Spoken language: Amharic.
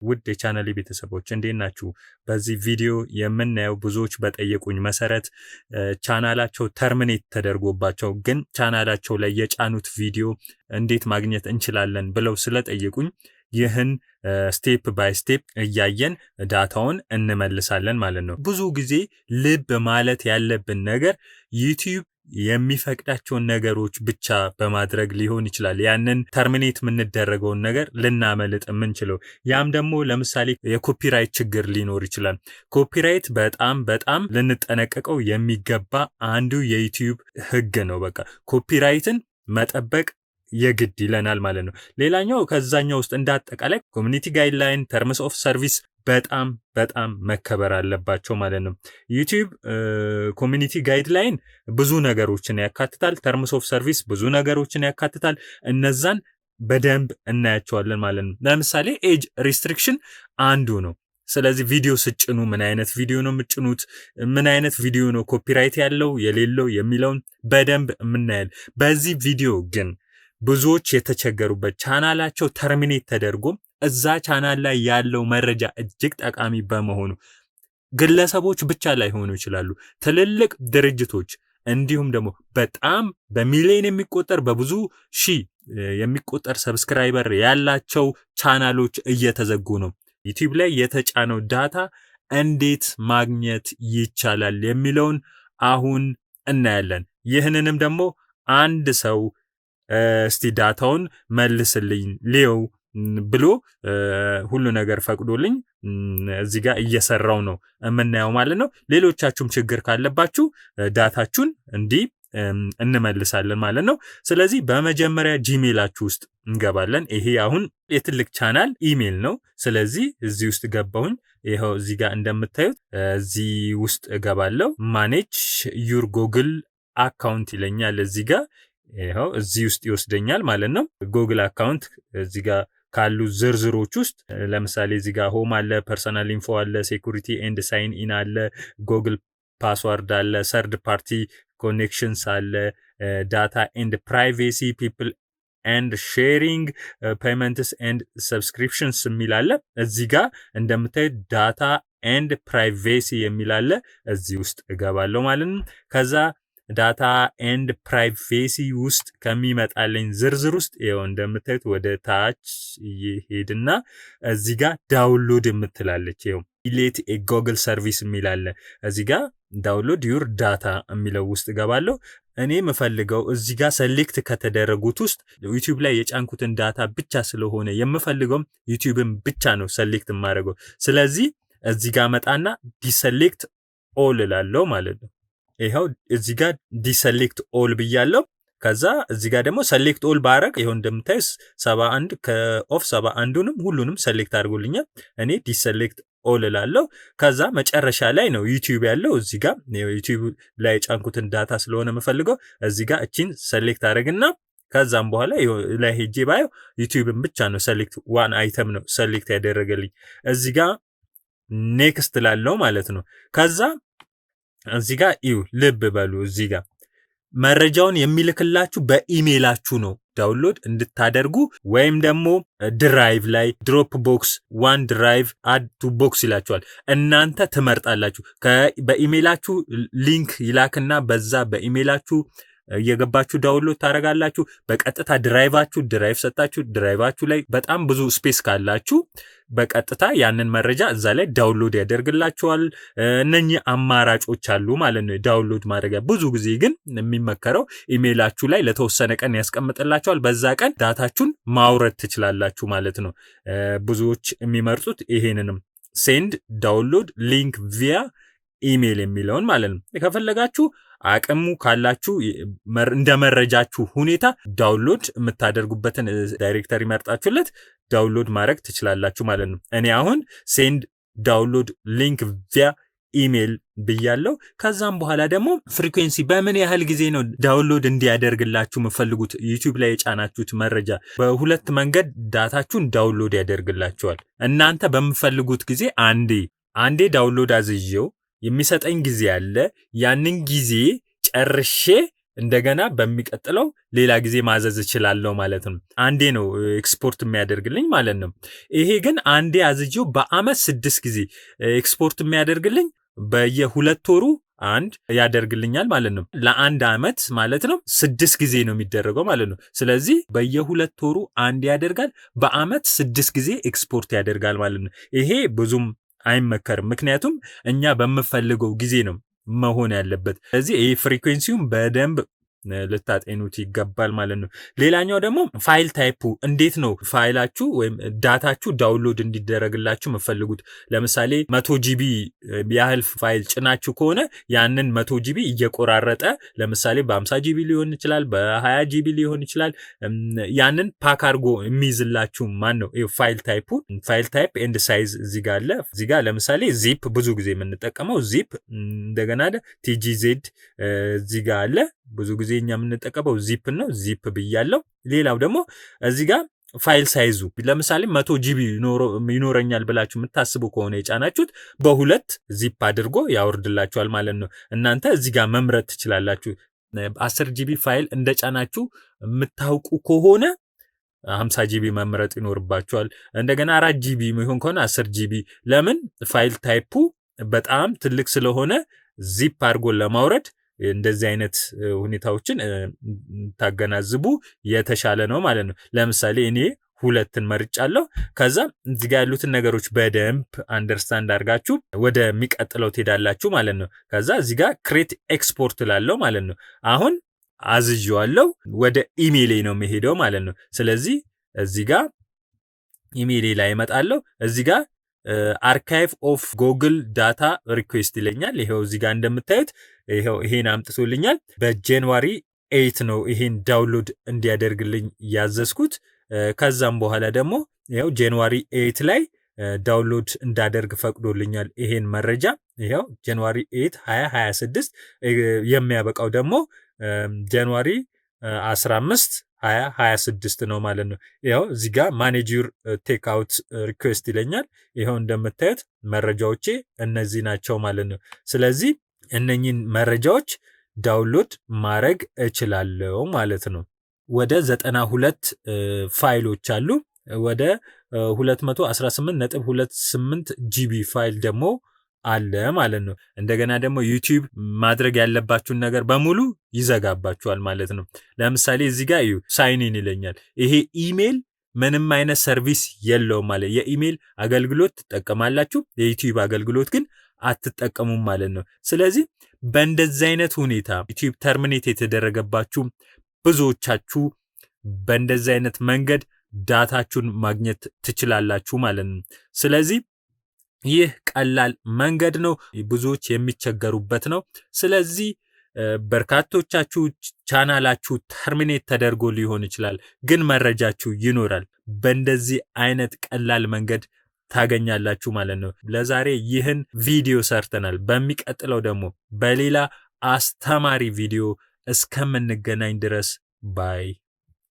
ውድ የቻናሌ ቤተሰቦች እንዴት ናችሁ? በዚህ ቪዲዮ የምናየው ብዙዎች በጠየቁኝ መሰረት ቻናላቸው ተርሚኔት ተደርጎባቸው ግን ቻናላቸው ላይ የጫኑት ቪዲዮ እንዴት ማግኘት እንችላለን ብለው ስለጠየቁኝ ይህን ስቴፕ ባይ ስቴፕ እያየን ዳታውን እንመልሳለን ማለት ነው። ብዙ ጊዜ ልብ ማለት ያለብን ነገር ዩቲዩብ የሚፈቅዳቸውን ነገሮች ብቻ በማድረግ ሊሆን ይችላል ያንን ተርሚኔት የምንደረገውን ነገር ልናመልጥ የምንችለው። ያም ደግሞ ለምሳሌ የኮፒራይት ችግር ሊኖር ይችላል። ኮፒራይት በጣም ልንጠነቀቀው የሚገባ አንዱ የዩቲዩብ ህግ ነው። በቃ ኮፒራይትን መጠበቅ የግድ ይለናል ማለት ነው። ሌላኛው ከዛኛው ውስጥ እንዳጠቃላይ ኮሚኒቲ ጋይድላይን፣ ተርምስ ኦፍ ሰርቪስ በጣም መከበር አለባቸው ማለት ነው። ዩቲዩብ ኮሚኒቲ ጋይድላይን ብዙ ነገሮችን ያካትታል። ተርምስ ኦፍ ሰርቪስ ብዙ ነገሮችን ያካትታል። እነዛን በደንብ እናያቸዋለን ማለት ነው። ለምሳሌ ኤጅ ሪስትሪክሽን አንዱ ነው። ስለዚህ ቪዲዮ ስጭኑ ምን አይነት ቪዲዮ ነው የምጭኑት፣ ምን አይነት ቪዲዮ ነው ኮፒራይት ያለው የሌለው የሚለውን በደንብ የምናያል። በዚህ ቪዲዮ ግን ብዙዎች የተቸገሩበት ቻናላቸው ተርሚኔት ተደርጎ እዛ ቻናል ላይ ያለው መረጃ እጅግ ጠቃሚ በመሆኑ ግለሰቦች ብቻ ላይሆኑ ይችላሉ፣ ትልልቅ ድርጅቶች እንዲሁም ደግሞ በጣም በሚሊዮን የሚቆጠር በብዙ ሺህ የሚቆጠር ሰብስክራይበር ያላቸው ቻናሎች እየተዘጉ ነው። ዩቲዩብ ላይ የተጫነው ዳታ እንዴት ማግኘት ይቻላል የሚለውን አሁን እናያለን። ይህንንም ደግሞ አንድ ሰው እስቲ ዳታውን መልስልኝ ሊው ብሎ ሁሉ ነገር ፈቅዶልኝ እዚህ ጋር እየሰራው ነው የምናየው ማለት ነው። ሌሎቻችሁም ችግር ካለባችሁ ዳታችሁን እንዲህ እንመልሳለን ማለት ነው። ስለዚህ በመጀመሪያ ጂሜላችሁ ውስጥ እንገባለን። ይሄ አሁን የትልቅ ቻናል ኢሜል ነው። ስለዚህ እዚህ ውስጥ ገባሁኝ። ይሄው እዚህ ጋር እንደምታዩት እዚህ ውስጥ እገባለሁ። ማኔጅ ዩር ጎግል አካውንት ይለኛል። እዚህ ጋር ይሄው እዚህ ውስጥ ይወስደኛል ማለት ነው። ጎግል አካውንት እዚህ ጋር ካሉ ዝርዝሮች ውስጥ ለምሳሌ እዚህ ጋር ሆም አለ፣ ፐርሰናል ኢንፎ አለ፣ ሴኩሪቲ ኤንድ ሳይን ኢን አለ፣ ጎግል ፓስወርድ አለ፣ ሰርድ ፓርቲ ኮኔክሽንስ አለ፣ ዳታ ኤንድ ፕራይቬሲ፣ ፒፕል ኤንድ ሼሪንግ፣ ፔመንትስ ኤንድ ሰብስክሪፕሽንስ የሚል አለ። እዚህ ጋር እንደምታዩት ዳታ ኤንድ ፕራይቬሲ የሚል አለ። እዚህ ውስጥ እገባለሁ ማለት ነው። ከዛ ዳታ ኤንድ ፕራይቬሲ ውስጥ ከሚመጣልኝ ዝርዝር ውስጥ ይኸው እንደምታዩት ወደ ታች ይሄድና እዚህ ጋር ዳውንሎድ የምትላለች ይኸው ኢሌት ጎግል ሰርቪስ የሚላለ እዚህ ጋር ዳውንሎድ ዩር ዳታ የሚለው ውስጥ ገባለሁ። እኔ የምፈልገው እዚህ ጋር ሰሌክት ከተደረጉት ውስጥ ዩቲዩብ ላይ የጫንኩትን ዳታ ብቻ ስለሆነ የምፈልገው ዩቲዩብን ብቻ ነው ሰሌክት የማደርገው። ስለዚህ እዚህ ጋር መጣና ዲሰሌክት ኦል እላለሁ ማለት ነው። ይሄው እዚህ ጋር ዲሰሌክት ኦል ብያለሁ። ከዛ እዚህ ጋር ደግሞ ሰሌክት ኦል ባረግ ይሄው እንደምታዩት 71 ከኦፍ 71ንም ሁሉንም ሰሌክት አድርጎልኛል። እኔ ዲሰሌክት ኦል እላለሁ። ከዛ መጨረሻ ላይ ነው ዩቲዩብ ያለው። እዚህ ጋር ዩቲዩብ ላይ ጫንኩትን ዳታ ስለሆነ የምፈልገው እዚህ ጋር እቺን ሰሌክት አድርግና ከዛም በኋላ ላይ ሄጄ ባየው ዩቲዩብን ብቻ ነው ሰሌክት ዋን አይተም ነው ሰሌክት ያደረገልኝ። እዚህ ጋር ኔክስት ላለው ማለት ነው። ከዛ እዚህ ጋር ልብ በሉ እዚህ ጋር መረጃውን የሚልክላችሁ በኢሜይላችሁ ነው ዳውንሎድ እንድታደርጉ ወይም ደግሞ ድራይቭ ላይ ድሮፕ ቦክስ ዋን ድራይቭ አድ ቱ ቦክስ ይላችኋል። እናንተ ትመርጣላችሁ። በኢሜይላችሁ ሊንክ ይላክና በዛ በኢሜይላችሁ እየገባችሁ ዳውንሎድ ታደርጋላችሁ። በቀጥታ ድራይቭ ሰጣችሁ ድራይቫችሁ ላይ በጣም ብዙ ስፔስ ካላችሁ በቀጥታ ያንን መረጃ እዛ ላይ ዳውንሎድ ያደርግላችኋል። እነኚህ አማራጮች አሉ ማለት ነው ዳውንሎድ ማድረጊያ። ብዙ ጊዜ ግን የሚመከረው ኢሜይላችሁ ላይ ለተወሰነ ቀን ያስቀምጥላችኋል። በዛ ቀን ዳታችሁን ማውረድ ትችላላችሁ ማለት ነው። ብዙዎች የሚመርጡት ይሄንንም ሴንድ ዳውንሎድ ሊንክ ቪያ ኢሜይል የሚለውን ማለት ነው። ከፈለጋችሁ አቅሙ ካላችሁ እንደ መረጃችሁ ሁኔታ ዳውንሎድ የምታደርጉበትን ዳይሬክተሪ መርጣችሁለት ዳውንሎድ ማድረግ ትችላላችሁ ማለት ነው። እኔ አሁን ሴንድ ዳውንሎድ ሊንክ ቪያ ኢሜይል ብያለሁ። ከዛም በኋላ ደግሞ ፍሪኩዌንሲ በምን ያህል ጊዜ ነው ዳውንሎድ እንዲያደርግላችሁ የምፈልጉት ዩቲዩብ ላይ የጫናችሁት መረጃ በሁለት መንገድ ዳታችሁን ዳውንሎድ ያደርግላችኋል። እናንተ በምፈልጉት ጊዜ አንዴ ዳውንሎድ አዝዤው የሚሰጠኝ ጊዜ አለ። ያንን ጊዜ ጨርሼ እንደገና በሚቀጥለው ሌላ ጊዜ ማዘዝ እችላለሁ ማለት ነው። አንዴ ነው ኤክስፖርት የሚያደርግልኝ ማለት ነው። ይሄ ግን አንዴ አዝዤው በአመት 6 ጊዜ ኤክስፖርት የሚያደርግልኝ በየ2 ወሩ አንድ ያደርግልኛል ማለት ነው። ለአንድ አመት ማለት ነው 6 ጊዜ ነው የሚደረገው ማለት ነው። ስለዚህ በየ2 ወሩ አንድ ያደርጋል፣ በአመት 6 ጊዜ ኤክስፖርት ያደርጋል ማለት ነው። ይሄ ብዙም አይመከርም፣ ምክንያቱም እኛ በምፈልገው ጊዜ ነው መሆን ያለበት። ስለዚህ ይሄ ፍሪኩዌንሲውን በደንብ ልታጤኑት ይገባል ማለት ነው። ሌላኛው ደግሞ ፋይል ታይፑ እንዴት ነው ፋይላችሁ ወይም ዳታችሁ ዳውንሎድ እንዲደረግላችሁ የምትፈልጉት። ለምሳሌ 100 ጂቢ ያህል ፋይል ጭናችሁ ከሆነ ያንን 100 ጂቢ እየቆራረጠ ለምሳሌ በ50 ጂቢ ሊሆን ይችላል፣ በ20 ጂቢ ሊሆን ይችላል። ያንን ፓክ አድርጎ የሚይዝላችሁ ማን ነው? ፋይል ታይፑ። ፋይል ታይፕ ኤንድ ሳይዝ እዚህ ጋር አለ። እዚህ ጋር ለምሳሌ ዚፕ ብዙ ጊዜ የምንጠቀመው ዚፕ፣ እንደገና ቲጂዜድ እዚህ ጋር አለ። ብዙ ጊዜ እኛ የምንጠቀመው ዚፕ ነው። ዚፕ ብያለው። ሌላው ደግሞ እዚህ ጋር ፋይል ሳይዙ ለምሳሌ 100 ጂቢ ይኖረኛል ብላችሁ የምታስቡ ከሆነ የጫናችሁት በሁለት ዚፕ አድርጎ ያወርድላችኋል ማለት ነው። እናንተ እዚህ ጋር መምረጥ ትችላላችሁ። 10 ጂቢ ፋይል እንደጫናችሁ የምታውቁ ከሆነ 50 ጂቢ መምረጥ ይኖርባችኋል። እንደገና 4 ጂቢ የሚሆን ከሆነ 10 ጂቢ። ለምን? ፋይል ታይፑ በጣም ትልቅ ስለሆነ ዚፕ አድርጎ ለማውረድ እንደዚህ አይነት ሁኔታዎችን ታገናዝቡ የተሻለ ነው ማለት ነው። ለምሳሌ እኔ 2ን መርጫለሁ። ከዛ እዚህ ጋር ያሉትን ነገሮች በደንብ አንደርስታንድ አድርጋችሁ ወደሚቀጥለው ትሄዳላችሁ ማለት ነው። ከዛ እዚህ ጋር ክሬት ኤክስፖርት ላለው ማለት ነው። አሁን አዝዤዋለሁ፣ ወደ ኢሜይሌ ነው የሚሄደው ማለት ነው። ስለዚህ እዚህ ጋር ኢሜይሌ ላይ እመጣለሁ። እዚህ ጋር አርካይቭ ኦፍ ጎግል ዳታ ሪኩዌስት ይለኛል። ይሄው እዚህ ጋር እንደምታዩት ይሄን አምጥቶልኛል። በጃንዋሪ 8 ነው ይሄን ዳውንሎድ እንዲያደርግልኝ ያዘዝኩት። ከዛም በኋላ ደግሞ ይሄው ጃንዋሪ 8 ላይ ዳውንሎድ እንዳደርግ ፈቅዶልኛል ይሄን መረጃ። ይሄው ጃንዋሪ 8 2026 የሚያበቃው ደግሞ ጃንዋሪ 15 2026 ነው ማለት ነው። ይሄው እዚህ ጋር ማኔጅ ዩር ቴክ አውት ሪኩዌስት ይለኛል። ይሄው እንደምታዩት መረጃዎቼ እነዚህ ናቸው ማለት ነው። ስለዚህ እነኚህን መረጃዎች ዳውንሎድ ማድረግ እችላለሁ ማለት ነው። ወደ 92 ፋይሎች አሉ። ወደ 218.28 ጂቢ ፋይል ደግሞ አለ ማለት ነው። እንደገና ደግሞ ዩቲዩብ ማድረግ ያለባችሁን ነገር በሙሉ ይዘጋባችኋል ማለት ነው። ለምሳሌ እዚህ ጋር እዩ ሳይኒን ይለኛል። ይሄ ኢሜል ምንም አይነት ሰርቪስ የለውም ማለት የኢሜል አገልግሎት ትጠቀማላችሁ፣ የዩቲዩብ አገልግሎት ግን አትጠቀሙም ማለት ነው። ስለዚህ በእንደዚህ አይነት ሁኔታ ዩቲዩብ ተርሚኔት የተደረገባችሁ ብዙዎቻችሁ በእንደዚህ አይነት መንገድ ዳታችሁን ማግኘት ትችላላችሁ ማለት ነው። ስለዚህ ይህ ቀላል መንገድ ነው፣ ብዙዎች የሚቸገሩበት ነው። ስለዚህ በርካቶቻችሁ ቻናላችሁ ተርሚኔት ተደርጎ ሊሆን ይችላል፣ ግን መረጃችሁ ይኖራል። በእንደዚህ አይነት ቀላል መንገድ ታገኛላችሁ ማለት ነው። ለዛሬ ይህን ቪዲዮ ሰርተናል። በሚቀጥለው ደግሞ በሌላ አስተማሪ ቪዲዮ እስከምንገናኝ ድረስ ባይ